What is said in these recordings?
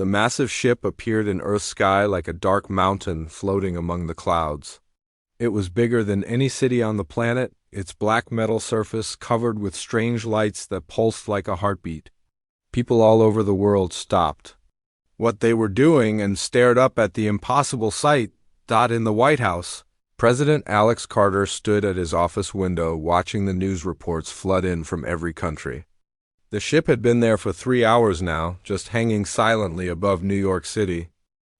The massive ship appeared in Earth's sky like a dark mountain floating among the clouds. It was bigger than any city on the planet, its black metal surface covered with strange lights that pulsed like a heartbeat. People all over the world stopped what they were doing and stared up at the impossible sight. In the White House, President Alex Carter stood at his office window watching the news reports flood in from every country. The ship had been there for 3 hours now, just hanging silently above New York City.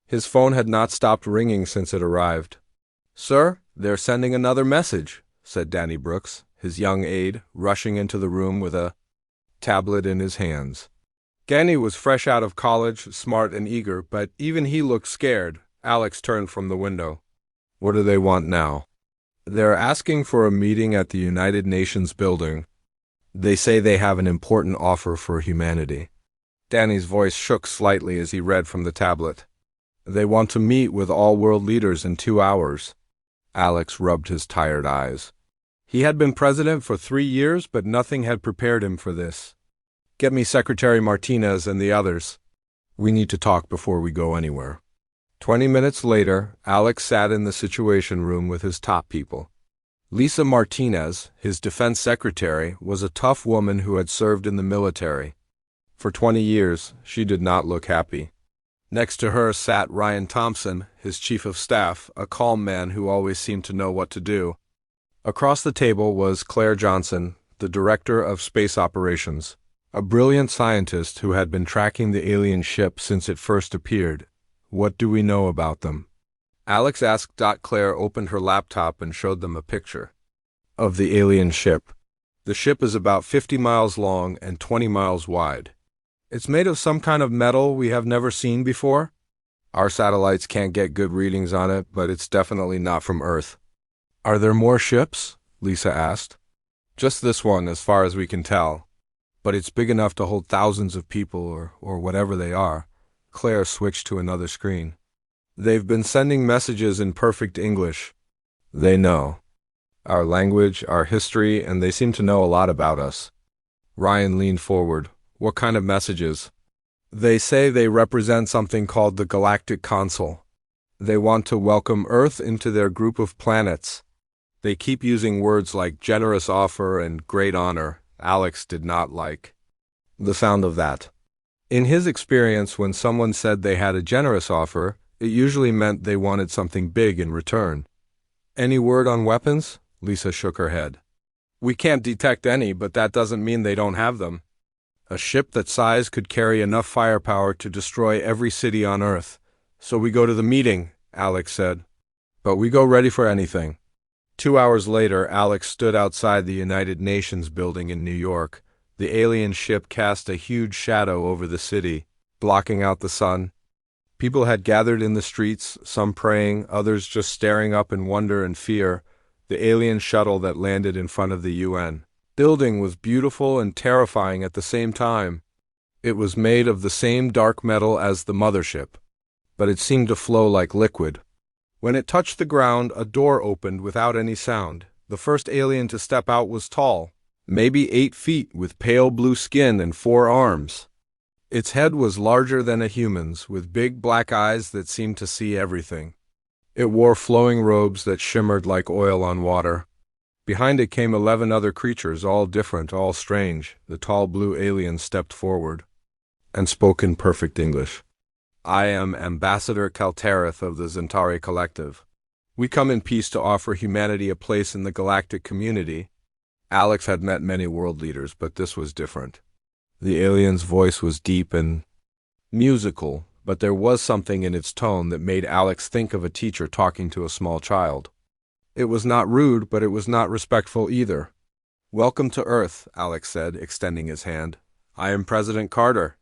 His phone had not stopped ringing since it arrived. "Sir, they're sending another message," said Danny Brooks, his young aide, rushing into the room with a tablet in his hands. Danny was fresh out of college, smart and eager, but even he looked scared. Alex turned from the window. "What do they want now?" "They're asking for a meeting at the United Nations building. They say they have an important offer for humanity." Danny's voice shook slightly as he read from the tablet. "They want to meet with all world leaders in 2 hours. Alex rubbed his tired eyes. He had been president for 3 years, but nothing had prepared him for this. "Get me Secretary Martinez and the others. We need to talk before we go anywhere." 20 minutes later, Alex sat in the Situation Room with his top people. Lisa Martinez, his defense secretary, was a tough woman who had served in the military. For 20 years, she did not look happy. Next to her sat Ryan Thompson, his chief of staff, a calm man who always seemed to know what to do. Across the table was Claire Johnson, the director of space operations, a brilliant scientist who had been tracking the alien ship since it first appeared. "What do we know about them?" Alex asked. Claire opened her laptop and showed them a picture of the alien ship. The ship is about 50 miles long and 20 miles wide. It's made of some kind of metal we have never seen before. Our satellites can't get good readings on it, but it's definitely not from Earth. "Are there more ships?" Lisa asked. "Just this one, as far as we can tell. But it's big enough to hold thousands of people, or whatever they are." Claire switched to another screen. "They've been sending messages in perfect English. They know our language, our history, and they seem to know a lot about us." Ryan leaned forward. "What kind of messages?" "They say they represent something called the Galactic Consul. They want to welcome Earth into their group of planets. They keep using words like generous offer and great honor." Alex did not like the sound of that. In his experience, when someone said they had a generous offer, it usually meant they wanted something big in return. "Any word on weapons?" Lisa shook her head. "We can't detect any, but that doesn't mean they don't have them. A ship that size could carry enough firepower to destroy every city on Earth. So we go to the meeting," Alex said. "But we go ready for anything." 2 hours later, Alex stood outside the United Nations building in New York. The alien ship cast a huge shadow over the city, blocking out the sun. People had gathered in the streets, some praying, others just staring up in wonder and fear. The alien shuttle that landed in front of the UN building was beautiful and terrifying at the same time. It was made of the same dark metal as the mothership, but it seemed to flow like liquid. When it touched the ground, a door opened without any sound. The first alien to step out was tall, maybe 8 feet, with pale blue skin and 4 arms. Its head was larger than a human's, with big black eyes that seemed to see everything. It wore flowing robes that shimmered like oil on water. Behind it came 11 other creatures, all different, all strange. The tall blue alien stepped forward and spoke in perfect English. "I am Ambassador Kaltareth of the Zentari Collective. We come in peace to offer humanity a place in the galactic community." Alex had met many world leaders, but this was different. The alien's voice was deep and musical, but there was something in its tone that made Alex think of a teacher talking to a small child. It was not rude, but it was not respectful either. "Welcome to Earth," Alex said, extending his hand. "I am President Carter."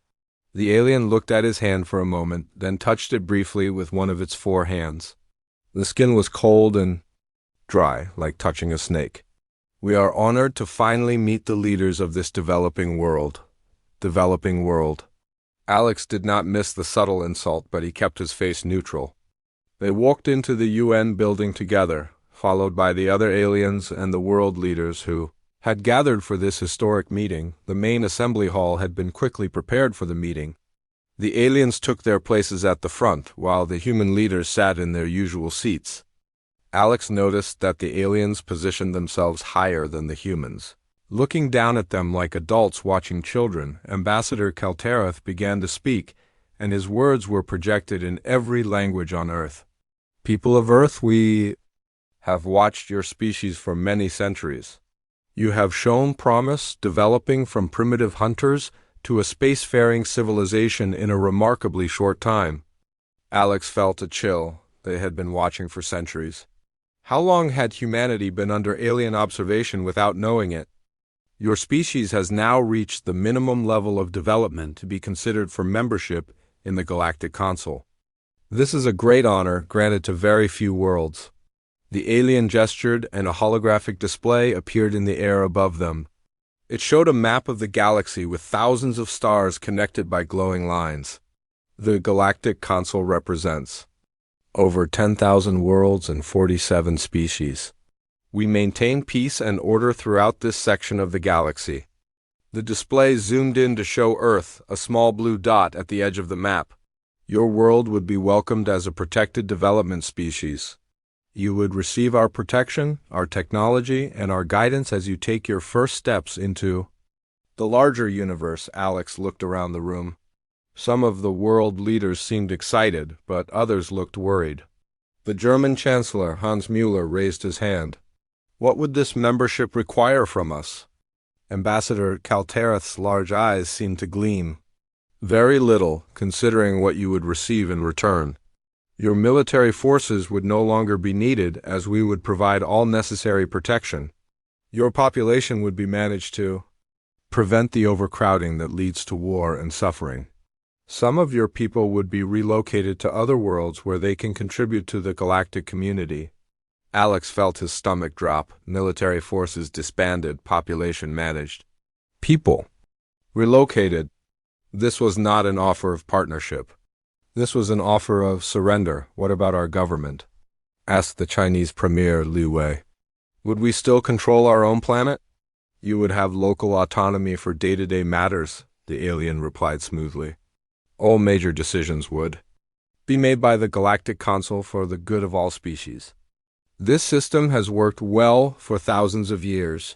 The alien looked at his hand for a moment, then touched it briefly with one of its 4 hands. The skin was cold and dry, like touching a snake. "We are honored to finally meet the leaders of this developing world." Developing world. Alex did not miss the subtle insult, but he kept his face neutral. They walked into the UN building together, followed by the other aliens and the world leaders who had gathered for this historic meeting. The main assembly hall had been quickly prepared for the meeting. The aliens took their places at the front, while the human leaders sat in their usual seats. Alex noticed that the aliens positioned themselves higher than the humans. Looking down at them like adults watching children, Ambassador Kalterath began to speak, and his words were projected in every language on Earth. People of Earth, we have watched your species for many centuries. You have shown promise, developing from primitive hunters to a spacefaring civilization in a remarkably short time. Alex felt a chill. They had been watching for centuries. How long had humanity been under alien observation without knowing it? Your species has now reached the minimum level of development to be considered for membership in the Galactic Consul. This is a great honor granted to very few worlds. The alien gestured, and a holographic display appeared in the air above them. It showed a map of the galaxy with thousands of stars connected by glowing lines. The Galactic Consul represents over 10,000 worlds and 47 species. We maintain peace and order throughout this section of the galaxy. The display zoomed in to show Earth, a small blue dot at the edge of the map. Your world would be welcomed as a protected development species. You would receive our protection, our technology, and our guidance as you take your first steps into the larger universe. Alex looked around the room. Some of the world leaders seemed excited, but others looked worried. The German Chancellor, Hans Müller, raised his hand. What would this membership require from us? Ambassador Kalterath's large eyes seemed to gleam. Very little, considering what you would receive in return. Your military forces would no longer be needed, as we would provide all necessary protection. Your population would be managed to prevent the overcrowding that leads to war and suffering. Some of your people would be relocated to other worlds where they can contribute to the galactic community. Alex felt his stomach drop. Military forces disbanded, population managed. People relocated. This was not an offer of partnership. This was an offer of surrender. What about our government? Asked the Chinese Premier Liu Wei. Would we still control our own planet? You would have local autonomy for day-to-day matters, the alien replied smoothly. All major decisions would be made by the Galactic Consul for the good of all species. This system has worked well for thousands of years.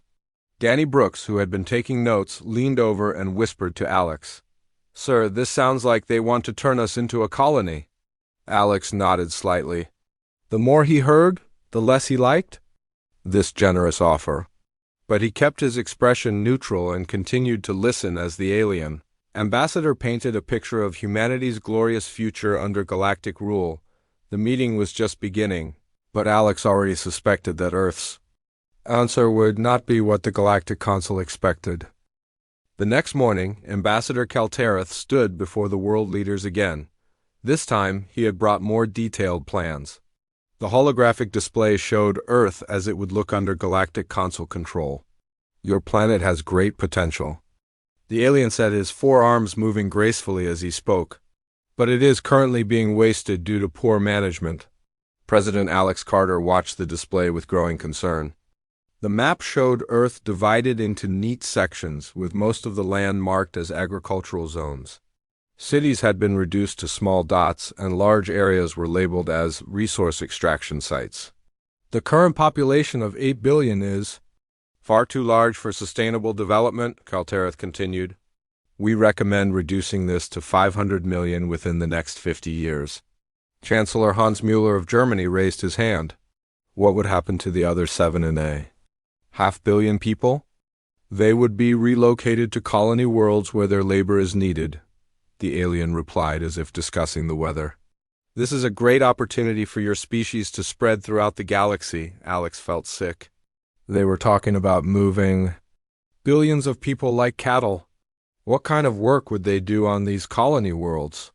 Danny Brooks, who had been taking notes, leaned over and whispered to Alex. Sir, this sounds like they want to turn us into a colony. Alex nodded slightly. The more he heard, the less he liked this generous offer. But he kept his expression neutral and continued to listen as the alien ambassador painted a picture of humanity's glorious future under galactic rule. The meeting was just beginning, but Alex already suspected that Earth's answer would not be what the Galactic Consul expected. The next morning, Ambassador Kalterath stood before the world leaders again. This time, he had brought more detailed plans. The holographic display showed Earth as it would look under Galactic Consul control. Your planet has great potential. The alien said, his forearms moving gracefully as he spoke. But it is currently being wasted due to poor management. President Alex Carter watched the display with growing concern. The map showed Earth divided into neat sections, with most of the land marked as agricultural zones. Cities had been reduced to small dots, and large areas were labeled as resource extraction sites. The current population of 8 billion is far too large for sustainable development, Kalterath continued. We recommend reducing this to 500 million within the next 50 years. Chancellor Hans Müller of Germany raised his hand. What would happen to the other 7.5 billion people? They would be relocated to colony worlds where their labor is needed, the alien replied as if discussing the weather. This is a great opportunity for your species to spread throughout the galaxy. Alex felt sick. They were talking about moving billions of people like cattle. What kind of work would they do on these colony worlds?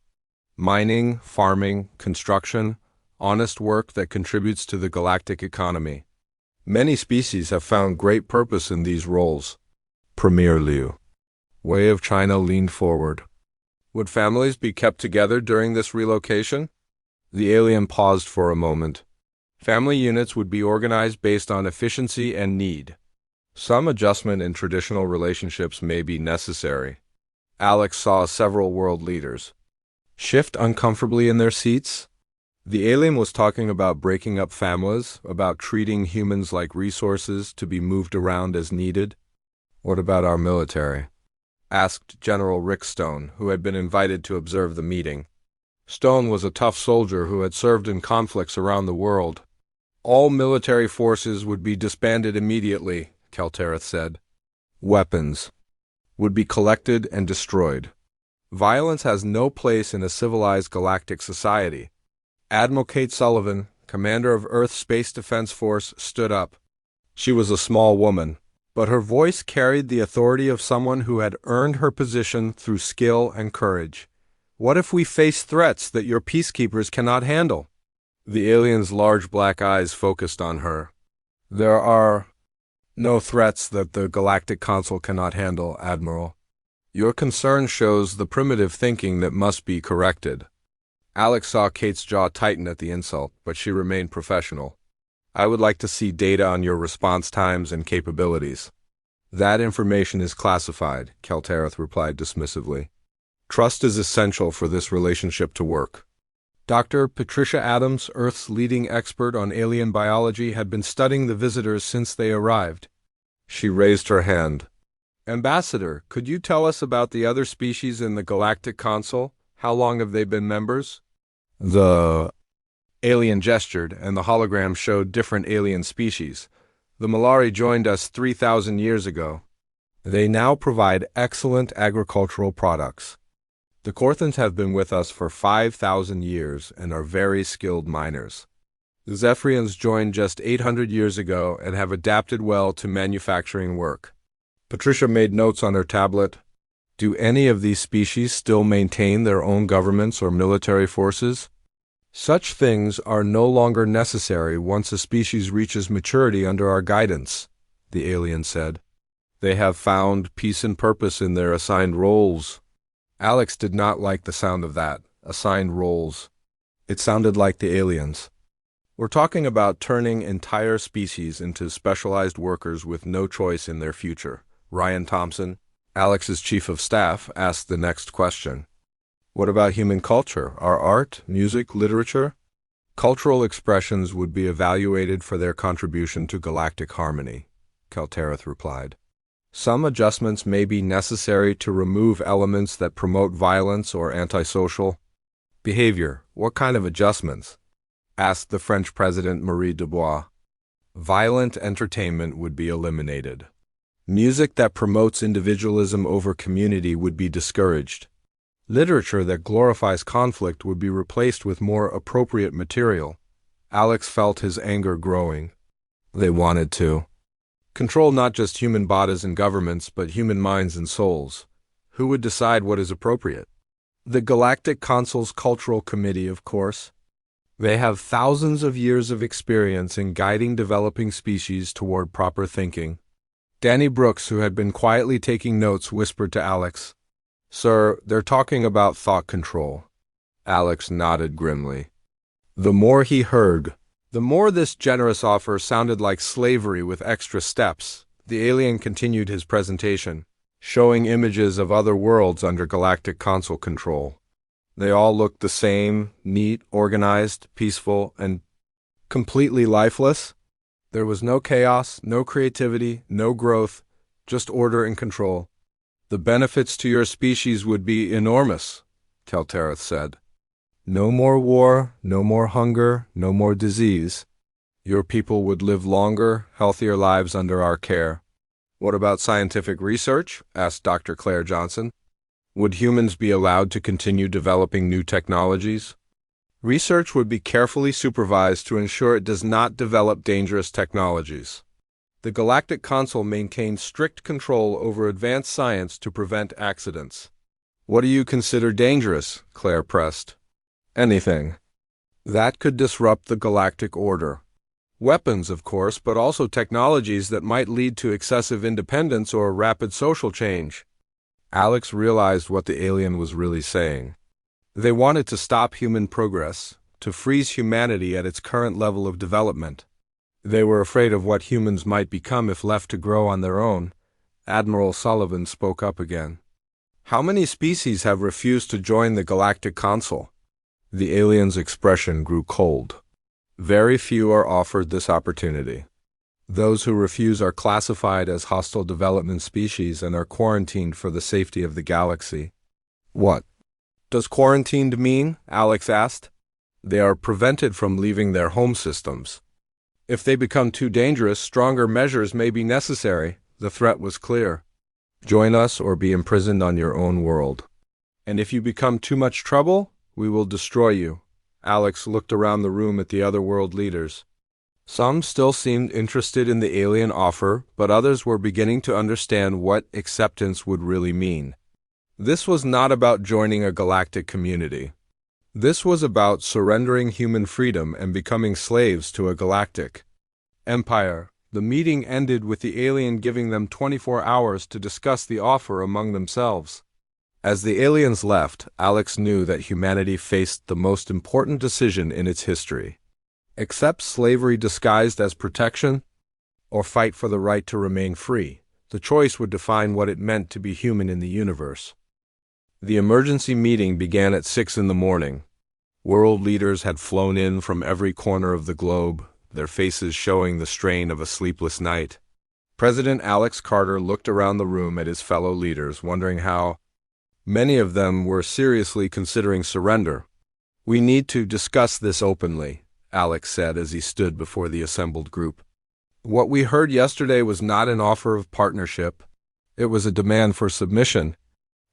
Mining, farming, construction, honest work that contributes to the galactic economy. Many species have found great purpose in these roles. Premier Liu Wei of China leaned forward. Would families be kept together during this relocation? The alien paused for a moment. Family units would be organized based on efficiency and need. Some adjustment in traditional relationships may be necessary. Alex saw several world leaders. shift uncomfortably in their seats. The alien was talking about breaking up families, about treating humans like resources to be moved around as needed. What about our military? Asked General Rick Stone, who had been invited to observe the meeting. Stone was a tough soldier who had served in conflicts around the world. All military forces would be disbanded immediately, Keltereth said. Weapons would be collected and destroyed. Violence has no place in a civilized galactic society. Admiral Kate Sullivan, commander of Earth's Space Defense Force, stood up. She was a small woman, but her voice carried the authority of someone who had earned her position through skill and courage. What if we face threats that your peacekeepers cannot handle? The alien's large black eyes focused on her. There are no threats that the Galactic consul cannot handle, Admiral. Your concern shows the primitive thinking that must be corrected. Alex saw Kate's jaw tighten at the insult, but she remained professional. I would like to see data on your response times and capabilities. That information is classified, Keltereth replied dismissively. Trust is essential for this relationship to work. Dr. Patricia Adams, Earth's leading expert on alien biology, had been studying the visitors since they arrived. She raised her hand. Ambassador, could you tell us about the other species in the Galactic consul? How long have they been members? The alien gestured, and the hologram showed different alien species. The Malari joined us 3,000 years ago. They now provide excellent agricultural products. The Corthans have been with us for 5,000 years and are very skilled miners. The Zephyrians joined just 800 years ago and have adapted well to manufacturing work. Patricia made notes on her tablet. Do any of these species still maintain their own governments or military forces? Such things are no longer necessary once a species reaches maturity under our guidance, the alien said. They have found peace and purpose in their assigned roles. Alex did not like the sound of that, assigned roles. It sounded like the aliens. We're talking about turning entire species into specialized workers with no choice in their future. Ryan Thompson, Alex's chief of staff, asked the next question. What about human culture, our art, music, literature? Cultural expressions would be evaluated for their contribution to galactic harmony, Keltereth replied. Some adjustments may be necessary to remove elements that promote violence or antisocial behavior. What kind of adjustments? Asked the French President Marie Dubois. Violent entertainment would be eliminated. Music that promotes individualism over community would be discouraged. Literature that glorifies conflict would be replaced with more appropriate material. Alex felt his anger growing. They wanted to control not just human bodies and governments, but human minds and souls. Who would decide what is appropriate? The Galactic Consul's Cultural Committee, of course. They have thousands of years of experience in guiding developing species toward proper thinking. Danny Brooks, who had been quietly taking notes, whispered to Alex, Sir, they're talking about thought control. Alex nodded grimly. The more he heard, the more this generous offer sounded like slavery with extra steps. The alien continued his presentation, showing images of other worlds under Galactic Consul control. They all looked the same, neat, organized, peaceful, and completely lifeless. There was no chaos, no creativity, no growth, just order and control. The benefits to your species would be enormous, Keltereth said. No more war, no more hunger, no more disease. Your people would live longer, healthier lives under our care. What about scientific research? Asked Dr. Claire Johnson. Would humans be allowed to continue developing new technologies? Research would be carefully supervised to ensure it does not develop dangerous technologies. The Galactic Consul maintained strict control over advanced science to prevent accidents. What do you consider dangerous? Claire pressed. Anything that could disrupt the galactic order. Weapons, of course, but also technologies that might lead to excessive independence or rapid social change. Alex realized what the alien was really saying. They wanted to stop human progress, to freeze humanity at its current level of development. They were afraid of what humans might become if left to grow on their own. Admiral Sullivan spoke up again. How many species have refused to join the Galactic consul? The alien's expression grew cold. Very few are offered this opportunity. Those who refuse are classified as hostile development species and are quarantined for the safety of the galaxy. What does quarantined mean? Alex asked. They are prevented from leaving their home systems. If they become too dangerous, stronger measures may be necessary. The threat was clear. Join us or be imprisoned on your own world. And if you become too much trouble, we will destroy you. Alex looked around the room at the other world leaders. Some still seemed interested in the alien offer, but others were beginning to understand what acceptance would really mean. This was not about joining a galactic community. This was about surrendering human freedom and becoming slaves to a galactic empire. The meeting ended with the alien giving them 24 hours to discuss the offer among themselves. As the aliens left, Alex knew that humanity faced the most important decision in its history. Accept slavery disguised as protection, or fight for the right to remain free. The choice would define what it meant to be human in the universe. The emergency meeting began at 6 in the morning. World leaders had flown in from every corner of the globe, their faces showing the strain of a sleepless night. President Alex Carter looked around the room at his fellow leaders, wondering how many of them were seriously considering surrender. We need to discuss this openly, Alex said as he stood before the assembled group. What we heard yesterday was not an offer of partnership. It was a demand for submission.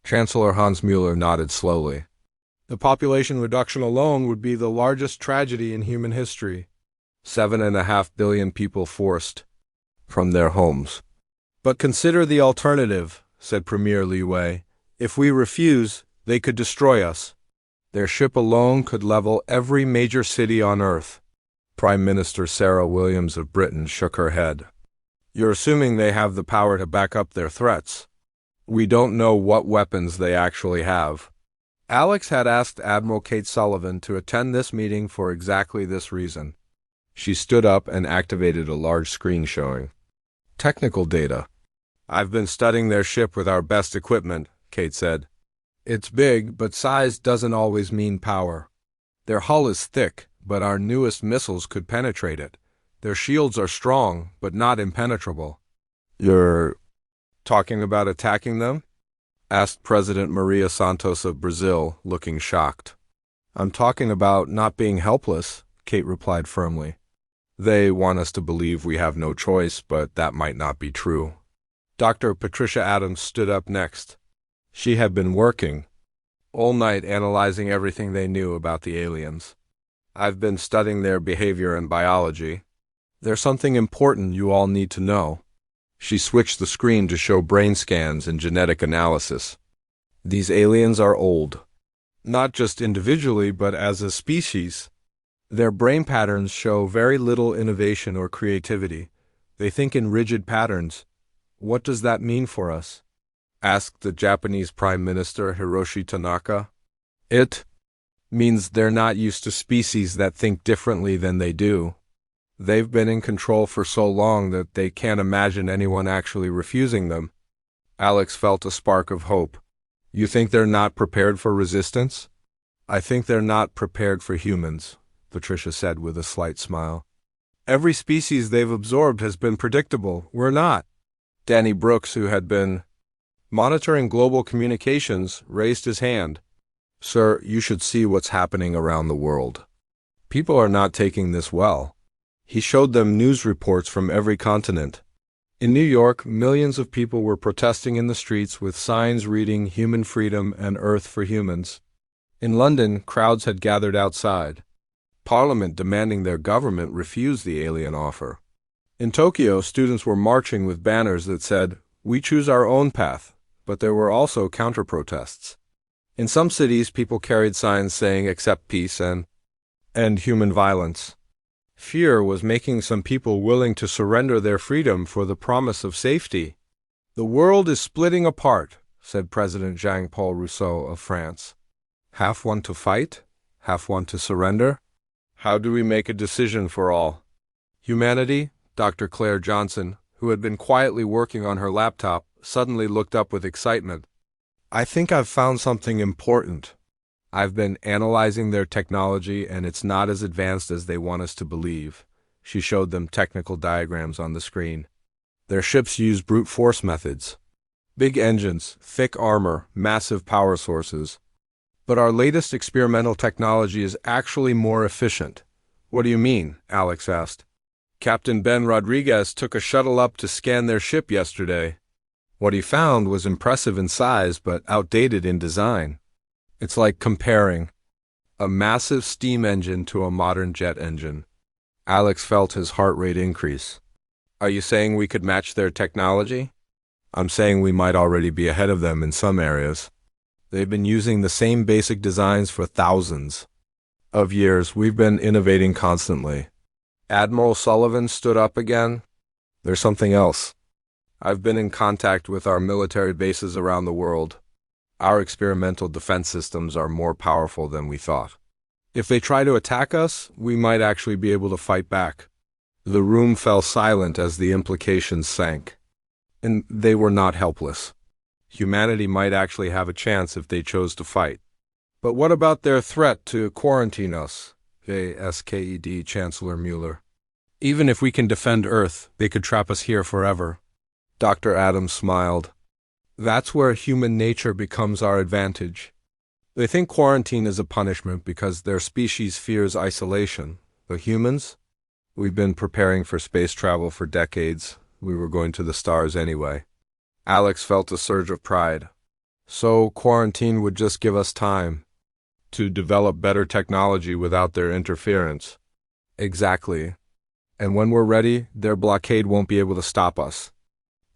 Chancellor Hans Mueller nodded slowly. The population reduction alone would be the largest tragedy in human history. 7.5 billion people forced from their homes. But consider the alternative, said Premier Li Wei. If we refuse, they could destroy us. Their ship alone could level every major city on Earth. Prime Minister Sarah Williams of Britain shook her head. You're assuming they have the power to back up their threats. We don't know what weapons they actually have. Alex had asked Admiral Kate Sullivan to attend this meeting for exactly this reason. She stood up and activated a large screen showing technical data. I've been studying their ship with our best equipment, Kate said. It's big, but size doesn't always mean power. Their hull is thick, but our newest missiles could penetrate it. Their shields are strong, but not impenetrable. You're talking about attacking them? Asked President Maria Santos of Brazil, looking shocked. I'm talking about not being helpless, Kate replied firmly. They want us to believe we have no choice, but that might not be true. Dr. Patricia Adams stood up next. She had been working all night analyzing everything they knew about the aliens. I've been studying their behavior and biology. There's something important you all need to know. She switched the screen to show brain scans and genetic analysis. These aliens are old. Not just individually, but as a species. Their brain patterns show very little innovation or creativity. They think in rigid patterns. What does that mean for us? Asked the Japanese Prime Minister Hiroshi Tanaka. It means they're not used to species that think differently than they do. They've been in control for so long that they can't imagine anyone actually refusing them. Alex felt a spark of hope. You think they're not prepared for resistance? I think they're not prepared for humans, Patricia said with a slight smile. Every species they've absorbed has been predictable. We're not. Danny Brooks, who had been monitoring global communications, raised his hand. Sir, you should see what's happening around the world. People are not taking this well. He showed them news reports from every continent. In New York, millions of people were protesting in the streets with signs reading "Human Freedom" and "Earth for Humans." In London, crowds had gathered outside. Parliament demanding their government refuse the alien offer. In Tokyo, students were marching with banners that said, "We choose our own path," but there were also counter-protests. In some cities, people carried signs saying "Accept peace" and "End human violence." Fear was making some people willing to surrender their freedom for the promise of safety. The world is splitting apart, said President Jean-Paul Rousseau of France. Half want to fight, half want to surrender. How do we make a decision for all? Humanity, Dr. Claire Johnson, who had been quietly working on her laptop, suddenly looked up with excitement. I think I've found something important. I've been analyzing their technology, and it's not as advanced as they want us to believe. She showed them technical diagrams on the screen. Their ships use brute force methods. Big engines, thick armor, massive power sources. But our latest experimental technology is actually more efficient. What do you mean? Alex asked. Captain Ben Rodriguez took a shuttle up to scan their ship yesterday. What he found was impressive in size but outdated in design. It's like comparing a massive steam engine to a modern jet engine. Alex felt his heart rate increase. Are you saying we could match their technology? I'm saying we might already be ahead of them in some areas. They've been using the same basic designs for thousands of years. We've been innovating constantly. Admiral Sullivan stood up again. There's something else. I've been in contact with our military bases around the world. Our experimental defense systems are more powerful than we thought. If they try to attack us, we might actually be able to fight back. The room fell silent as the implications sank. And they were not helpless. Humanity might actually have a chance if they chose to fight. But what about their threat to quarantine us? ASKED Chancellor Mueller. Even if we can defend Earth, they could trap us here forever. Dr. Adams smiled. That's where human nature becomes our advantage. They think quarantine is a punishment because their species fears isolation. The humans? We've been preparing for space travel for decades. We were going to the stars anyway. Alex felt a surge of pride. So quarantine would just give us time to develop better technology without their interference. Exactly. And when we're ready, their blockade won't be able to stop us.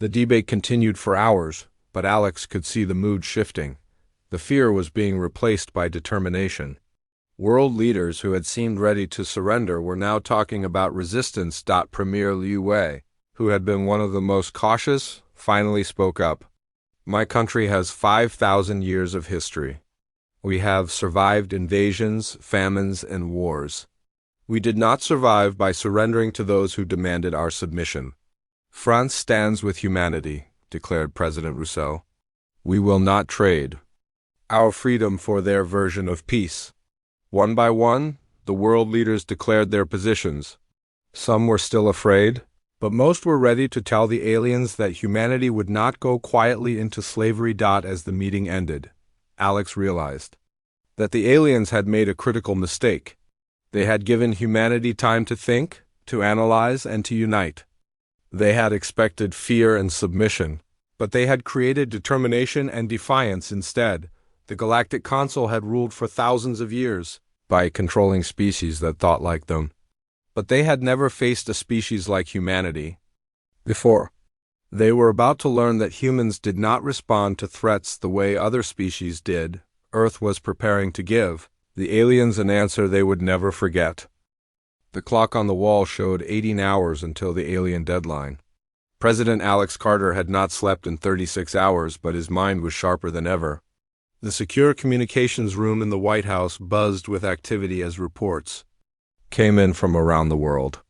The debate continued for hours, but Alex could see the mood shifting. The fear was being replaced by determination. World leaders who had seemed ready to surrender were now talking about resistance. Premier Liu Wei, who had been one of the most cautious, finally spoke up. My country has 5,000 years of history. We have survived invasions, famines, and wars. We did not survive by surrendering to those who demanded our submission. France stands with humanity, declared President Rousseau. We will not trade our freedom for their version of peace. One by one, the world leaders declared their positions. Some were still afraid, but most were ready to tell the aliens that humanity would not go quietly into slavery. As the meeting ended, Alex realized that the aliens had made a critical mistake. They had given humanity time to think, to analyze, and to unite. They had expected fear and submission, but they had created determination and defiance instead. The Galactic consul had ruled for thousands of years by controlling species that thought like them. But they had never faced a species like humanity before. They were about to learn that humans did not respond to threats the way other species did. Earth was preparing to give the aliens an answer they would never forget. The clock on the wall showed 18 hours until the alien deadline. President Alex Carter had not slept in 36 hours, but his mind was sharper than ever. The secure communications room in the White House buzzed with activity as reports came in from around the world.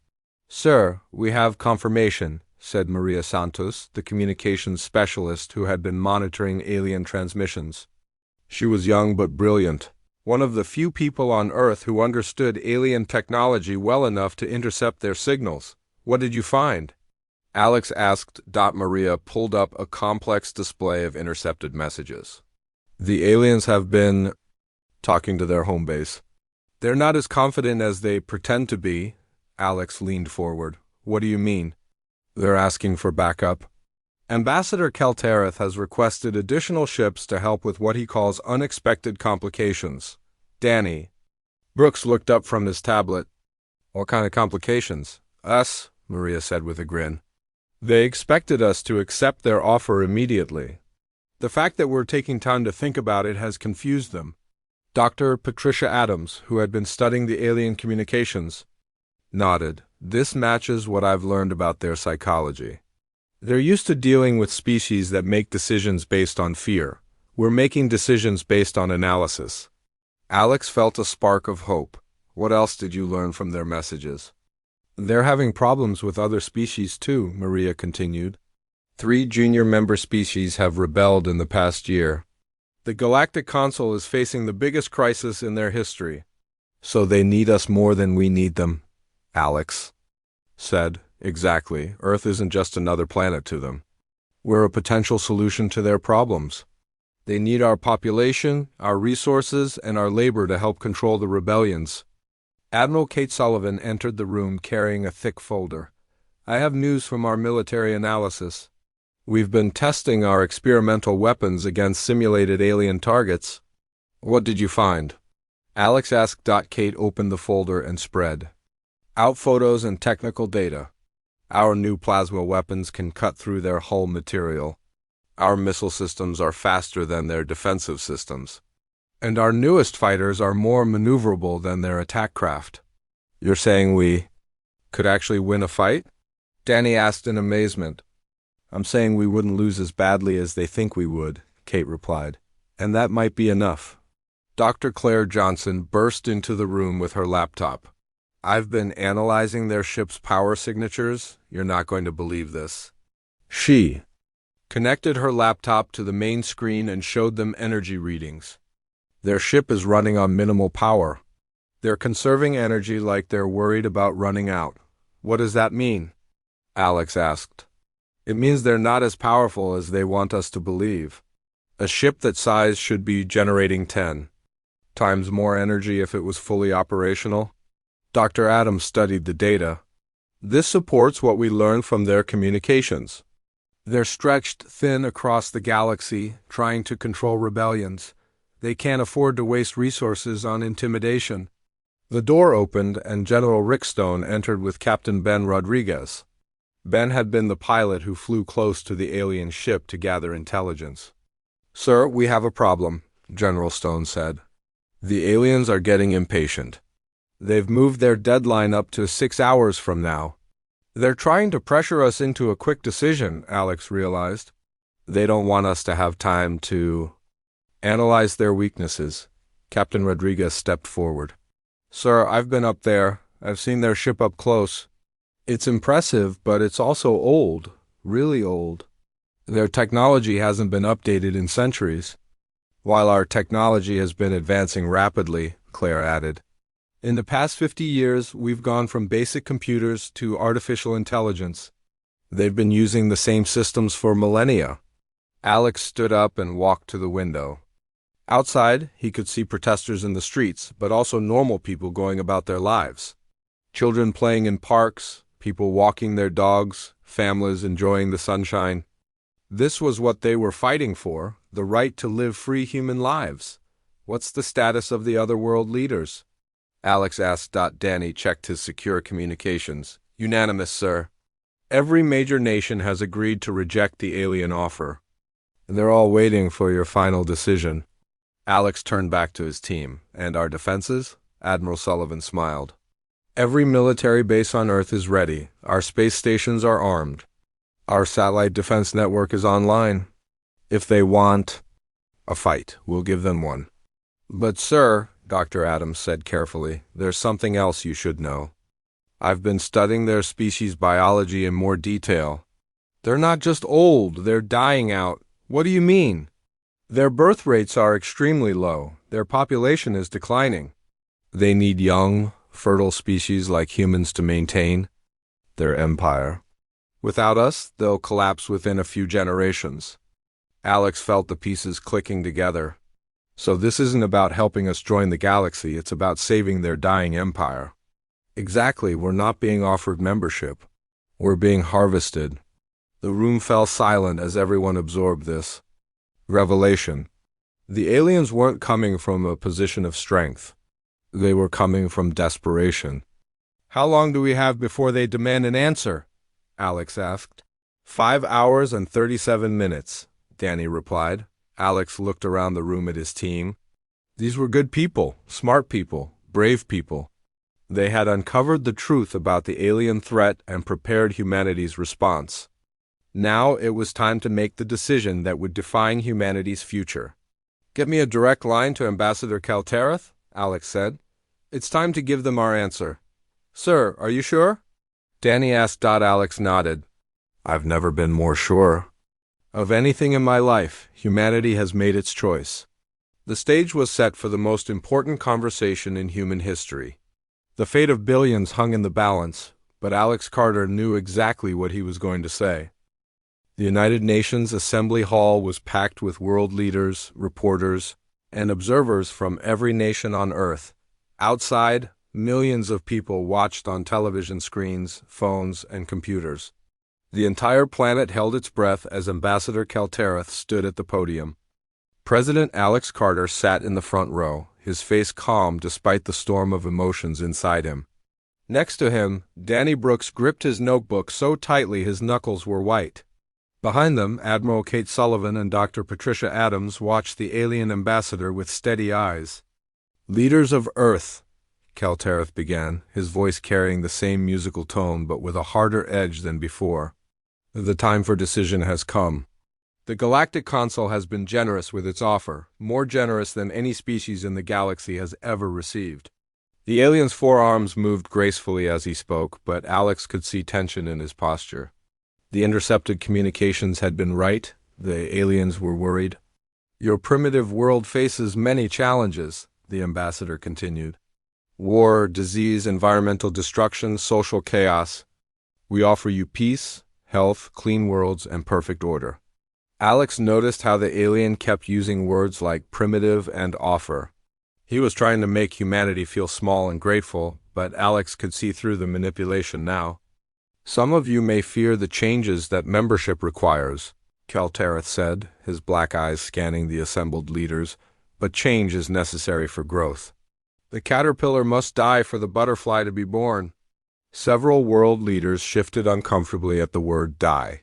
Sir, we have confirmation, said Maria Santos, the communications specialist who had been monitoring alien transmissions. She was young but brilliant, one of the few people on Earth who understood alien technology well enough to intercept their signals. What did you find? Alex asked. Maria pulled up a complex display of intercepted messages. The aliens have been talking to their home base. They're not as confident as they pretend to be. Alex leaned forward. What do you mean? They're asking for backup. Ambassador Keltereth has requested additional ships to help with what he calls unexpected complications. Danny. Brooks looked up from his tablet. What kind of complications? Us, Maria said with a grin. They expected us to accept their offer immediately. The fact that we're taking time to think about it has confused them. Dr. Patricia Adams, who had been studying the alien communications, nodded. This matches what I've learned about their psychology. They're used to dealing with species that make decisions based on fear. We're making decisions based on analysis. Alex felt a spark of hope. What else did you learn from their messages? They're having problems with other species too, Maria continued. 3 junior member species have rebelled in the past year. The Galactic consul is facing the biggest crisis in their history. So they need us more than we need them, Alex said. Exactly. Earth isn't just another planet to them. We're a potential solution to their problems. They need our population, our resources, and our labor to help control the rebellions. Admiral Kate Sullivan entered the room carrying a thick folder. I have news from our military analysis. We've been testing our experimental weapons against simulated alien targets. What did you find? Alex asked. Kate opened the folder and spread out photos and technical data. Our new plasma weapons can cut through their hull material. Our missile systems are faster than their defensive systems. And our newest fighters are more maneuverable than their attack craft. You're saying we could actually win a fight? Danny asked in amazement. I'm saying we wouldn't lose as badly as they think we would, Kate replied. And that might be enough. Dr. Claire Johnson burst into the room with her laptop. I've been analyzing their ship's power signatures. You're not going to believe this. She connected her laptop to the main screen and showed them energy readings. Their ship is running on minimal power. They're conserving energy like they're worried about running out. What does that mean? Alex asked. It means they're not as powerful as they want us to believe. A ship that size should be generating 10 times more energy if it was fully operational. Dr. Adams studied the data. This supports what we learned from their communications. They're stretched thin across the galaxy, trying to control rebellions. They can't afford to waste resources on intimidation. The door opened and General Rickstone entered with Captain Ben Rodriguez. Ben had been the pilot who flew close to the alien ship to gather intelligence. Sir, we have a problem, General Stone said. The aliens are getting impatient. They've moved their deadline up to 6 hours from now. They're trying to pressure us into a quick decision, Alex realized. They don't want us to have time to analyze their weaknesses. Captain Rodriguez stepped forward. Sir, I've been up there. I've seen their ship up close. It's impressive, but it's also old, really old. Their technology hasn't been updated in centuries. While our technology has been advancing rapidly, Claire added. In the past 50 years, we've gone from basic computers to artificial intelligence. They've been using the same systems for millennia. Alex stood up and walked to the window. Outside, he could see protesters in the streets, but also normal people going about their lives. Children playing in parks, people walking their dogs, families enjoying the sunshine. This was what they were fighting for, the right to live free human lives. What's the status of the other world leaders? Alex asked. Danny checked his secure communications. Unanimous, sir. Every major nation has agreed to reject the alien offer. They're all waiting for your final decision. Alex turned back to his team. And our defenses? Admiral Sullivan smiled. Every military base on Earth is ready. Our space stations are armed. Our satellite defense network is online. If they want a fight, we'll give them one. But, sir, Dr. Adams said carefully, there's something else you should know. I've been studying their species biology in more detail. They're not just old, they're dying out. What do you mean? Their birth rates are extremely low. Their population is declining. They need young, fertile species like humans to maintain their empire. Without us, they'll collapse within a few generations. Alex felt the pieces clicking together. So this isn't about helping us join the galaxy, it's about saving their dying empire. Exactly, we're not being offered membership. We're being harvested. The room fell silent as everyone absorbed this revelation. The aliens weren't coming from a position of strength. They were coming from desperation. How long do we have before they demand an answer? Alex asked. 5 hours and 37 minutes, Danny replied. Alex looked around the room at his team. These were good people, smart people, brave people. They had uncovered the truth about the alien threat and prepared humanity's response. Now it was time to make the decision that would define humanity's future. Get me a direct line to Ambassador Kaltereth, Alex said. It's time to give them our answer. Sir, are you sure? Danny asked. Alex nodded. I've never been more sure. Of anything in my life, humanity has made its choice. The stage was set for the most important conversation in human history. The fate of billions hung in the balance, but Alex Carter knew exactly what he was going to say. The United Nations Assembly Hall was packed with world leaders, reporters, and observers from every nation on Earth. Outside, millions of people watched on television screens, phones, and computers. The entire planet held its breath as Ambassador Kaltereth stood at the podium. President Alex Carter sat in the front row, his face calm despite the storm of emotions inside him. Next to him, Danny Brooks gripped his notebook so tightly his knuckles were white. Behind them, Admiral Kate Sullivan and Dr. Patricia Adams watched the alien ambassador with steady eyes. "Leaders of Earth," Kaltereth began, his voice carrying the same musical tone but with a harder edge than before. "The time for decision has come. The Galactic consul has been generous with its offer, more generous than any species in the galaxy has ever received." The alien's forearms moved gracefully as he spoke, but Alex could see tension in his posture. The intercepted communications had been right. The aliens were worried. "Your primitive world faces many challenges," the ambassador continued. "War, disease, environmental destruction, social chaos. We offer you peace, health, clean worlds, and perfect order." Alex noticed how the alien kept using words like primitive and offer. He was trying to make humanity feel small and grateful, but Alex could see through the manipulation now. "Some of you may fear the changes that membership requires," Kaltereth said, his black eyes scanning the assembled leaders, "but change is necessary for growth. The caterpillar must die for the butterfly to be born." Several world leaders shifted uncomfortably at the word die.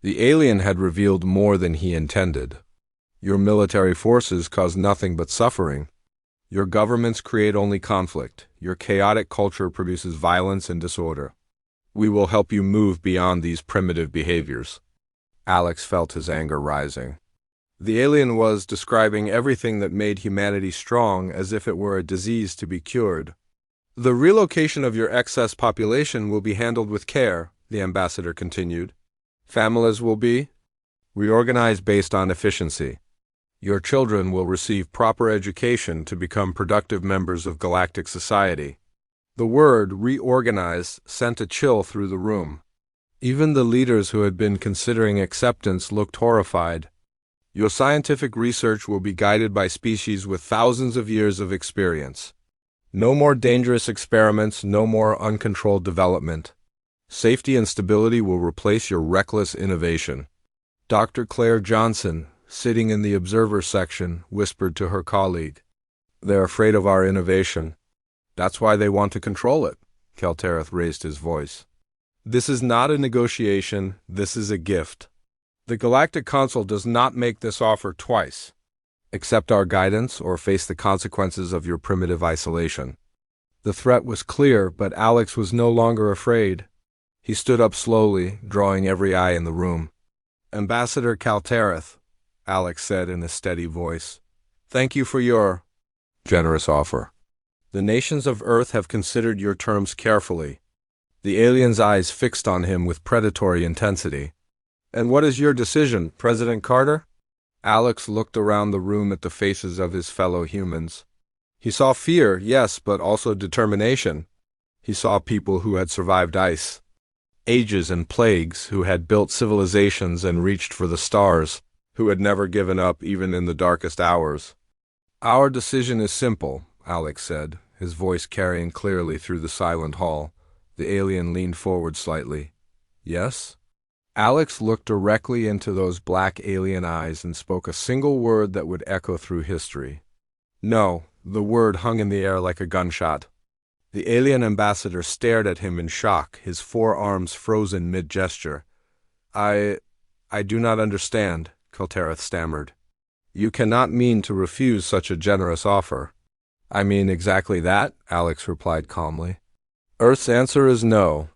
The alien had revealed more than he intended. "Your military forces cause nothing but suffering. Your governments create only conflict. Your chaotic culture produces violence and disorder. We will help you move beyond these primitive behaviors." Alex felt his anger rising. The alien was describing everything that made humanity strong as if it were a disease to be cured. "The relocation of your excess population will be handled with care," the ambassador continued. "Families will be reorganized based on efficiency. Your children will receive proper education to become productive members of galactic society." The word reorganize sent a chill through the room. Even the leaders who had been considering acceptance looked horrified. "Your scientific research will be guided by species with thousands of years of experience. No more dangerous experiments, no more uncontrolled development. Safety and stability will replace your reckless innovation." Dr. Claire Johnson, sitting in the observer section, whispered to her colleague, "They're afraid of our innovation. That's why they want to control it." Kaltereth raised his voice. "This is not a negotiation, this is a gift. The Galactic consul does not make this offer twice. Accept our guidance or face the consequences of your primitive isolation." The threat was clear, but Alex was no longer afraid. He stood up slowly, drawing every eye in the room. "Ambassador Kaltereth," Alex said in a steady voice, "thank you for your generous offer. The nations of Earth have considered your terms carefully." The alien's eyes fixed on him with predatory intensity. "And what is your decision, President Carter?" Alex looked around the room at the faces of his fellow humans. He saw fear, yes, but also determination. He saw people who had survived ice, ages and plagues, who had built civilizations and reached for the stars, who had never given up even in the darkest hours. "Our decision is simple," Alex said, his voice carrying clearly through the silent hall. The alien leaned forward slightly. "Yes?" Alex looked directly into those black alien eyes and spoke a single word that would echo through history. "No." The word hung in the air like a gunshot. The alien ambassador stared at him in shock, his forearms frozen mid-gesture. I do not understand," Kaltereth stammered. "You cannot mean to refuse such a generous offer." "I mean exactly that," Alex replied calmly. "Earth's answer is no.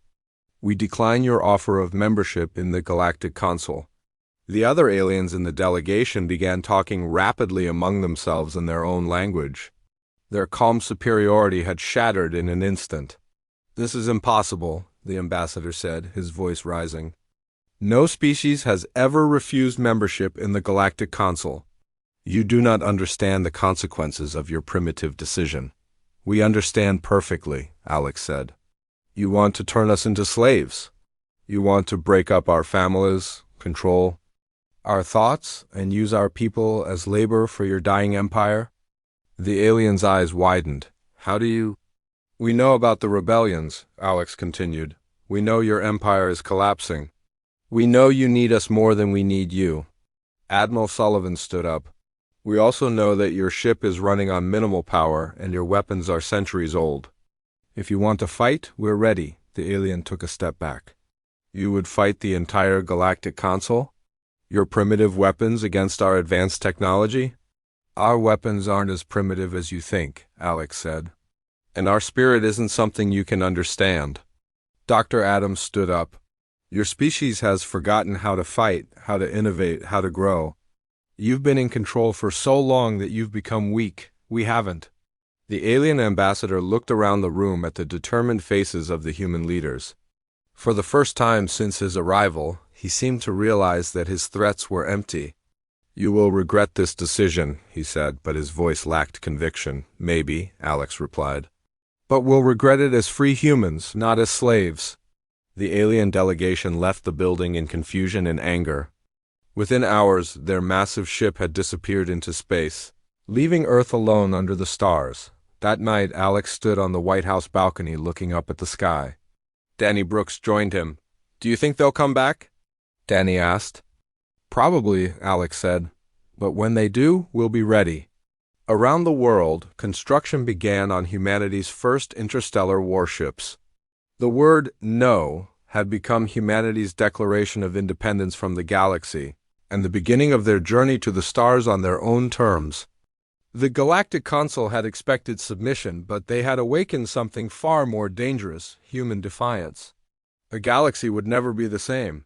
We decline your offer of membership in the Galactic Consul." The other aliens in the delegation began talking rapidly among themselves in their own language. Their calm superiority had shattered in an instant. "This is impossible," the ambassador said, his voice rising. "No species has ever refused membership in the Galactic Consul. You do not understand the consequences of your primitive decision. We understand perfectly, Alex said. You want to turn us into slaves. You want to break up our families, control our thoughts, and use our people as labor for your dying empire? The alien's eyes widened. How do you— We know about the rebellions, Alex continued. We know your empire is collapsing. We know you need us more than we need you. Admiral Sullivan stood up. We also know that your ship is running on minimal power and your weapons are centuries old. If you want to fight, we're ready. The alien took a step back. You would fight the entire Galactic consul? Your primitive weapons against our advanced technology? Our weapons aren't as primitive as you think, Alex said. And our spirit isn't something you can understand. Dr. Adams stood up. Your species has forgotten how to fight, how to innovate, how to grow. You've been in control for so long that you've become weak. We haven't. The alien ambassador looked around the room at the determined faces of the human leaders. For the first time since his arrival, he seemed to realize that his threats were empty. You will regret this decision, he said, but his voice lacked conviction. Maybe, Alex replied. But we'll regret it as free humans, not as slaves. The alien delegation left the building in confusion and anger. Within hours, their massive ship had disappeared into space, leaving Earth alone under the stars. That night, Alex stood on the White House balcony looking up at the sky. Danny Brooks joined him. Do you think they'll come back? Danny asked. Probably, Alex said. But when they do, we'll be ready. Around the world, construction began on humanity's first interstellar warships. The word "no" had become humanity's declaration of independence from the galaxy, and the beginning of their journey to the stars on their own terms. The Galactic consul had expected submission, but they had awakened something far more dangerous, human defiance. A galaxy would never be the same.